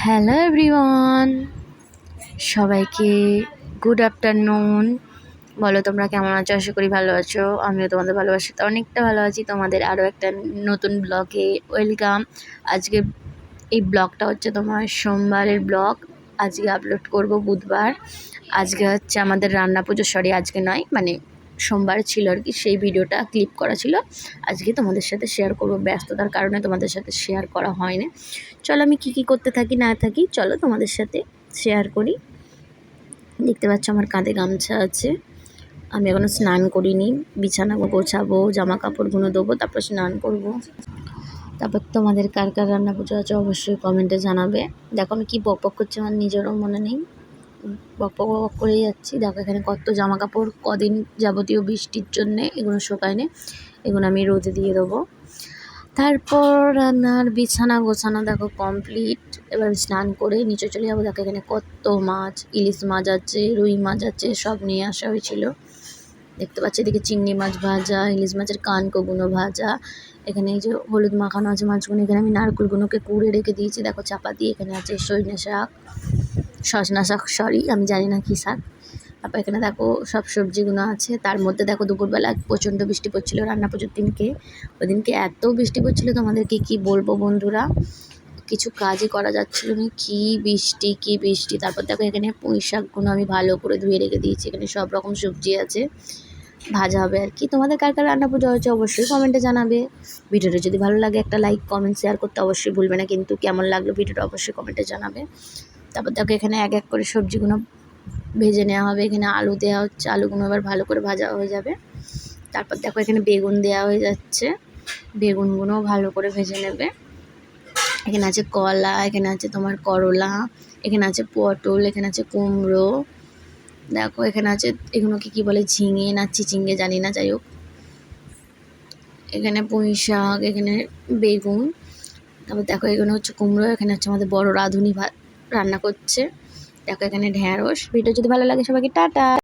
Hello everyone, সবাইকে good afternoon. বলো তোমরা কেমন আছো? আশা করি ভালো আছো। আমিও তোমাদের ভালোবাসাতে অনেকটা ভালো আছি। তোমাদের আরও একটা নতুন ব্লগে ওয়েলকাম। আজকে এই ব্লগটা হচ্ছে তোমার সোমবারের ব্লগ। আজকে আপলোড করব বুধবার। আজকে হচ্ছে আমাদের রান্না পুজো, সরি আজকে নয়, মানে সোমবার ছিল আর কি, সেই ভিডিওটা ক্লিপ করা ছিল। আজকে তোমাদের সাথে শেয়ার করব, ব্যস্ততার কারণে তোমাদের সাথে শেয়ার করা হয়নি। চলো আমি কি করতে থাকি না থাকি, চলো তোমাদের সাথে শেয়ার করি। দেখতে পাচ্ছ আমার কাঁধে গামছা আছে। আমি এখনও স্নান করিনি, বিছানা গোছাবো, জামা কাপড়গুলো দেবো, তারপর স্নান করব। তারপর তোমাদের কার কার রান্না পুজো আছে অবশ্যই কমেন্টে জানাবে। দেখো আমি কী বক করছি, আমার নিজেরও মনে নেই, বক করেই যাচ্ছি। দেখো এখানে কত জামা কাপড়, কদিন যাবতীয় বৃষ্টির জন্যে এগুলো শুকায়নি, এগুলো আমি রোদে দিয়ে দেবো। তারপর রান্নার বিছানা গোছানো দেখো কমপ্লিট। এবার স্নান করে নিচে চলে যাবো। দেখো এখানে কত মাছ, ইলিশ মাছ আছে, রুই মাছ আছে, সব নিয়ে আসা হয়েছিল। দেখতে পাচ্ছি এদিকে চিংড়ি মাছ ভাজা, ইলিশ মাছের কানকোগুলো ভাজা। এখানে এই যে হলুদ মাখানো আছে মাছগুলো, এখানে আমি নারকেলগুলোকে কুড়ে রেখে দিয়েছি দেখো চাপা দিয়ে। এখানে আছে সজনে শাক, সজনা শাক, সরি আমি জানি না কী শাক। তারপর এখানে দেখো সব সবজিগুলো আছে। তার মধ্যে দেখো দুপুরবেলা প্রচণ্ড বৃষ্টি পড়ছিল রান্না পুজোর দিনকে। ওই দিনকে এত বৃষ্টি পড়ছিল তোমাদেরকে কি বলবো বন্ধুরা, কিছু কাজই করা যাচ্ছিল না, কি বৃষ্টি। তারপর দেখো এখানে পুঁই শাকগুলো আমি ভালো করে ধুয়ে রেখে দিয়েছি। এখানে সব রকম সবজি আছে, ভাজা হবে আর কি। তোমাদের কার কার রান্না পুজো হয়েছে অবশ্যই কমেন্টে জানাবে। ভিডিওটা যদি ভালো লাগে একটা লাইক কমেন্ট শেয়ার করতে অবশ্যই ভুলবে না, কিন্তু কেমন লাগলো ভিডিওটা অবশ্যই কমেন্টে জানাবে। তারপর দেখো এখানে এক এক করে সবজিগুলো ভেজে নেওয়া হবে। এখানে আলু দেওয়া হচ্ছে, আলুগুলো এবার ভালো করে ভাজা হয়ে যাবে। তারপর দেখো এখানে বেগুন দেওয়া হয়ে যাচ্ছে, বেগুনগুলোও ভালো করে ভেজে নেবে। এখানে আছে কলা, এখানে আছে তোমার করলা, এখানে আছে পটল, এখানে আছে কুমড়ো। দেখো এখানে আছে এগুলোকে কি বলে, ঝিঙে না চিচিঙ্গে জানি না, যাই হোক। এখানে পুঁই শাক, এখানে বেগুন। তারপর দেখো এখানে হচ্ছে কুমড়ো, এখানে হচ্ছে আমাদের বড় রাঁধুনি ভাত রান্না করছে। দেখো এখানে ঢ্যাঁড়স। ভিডিও যদি ভালো লাগে সবাইকে টাটা।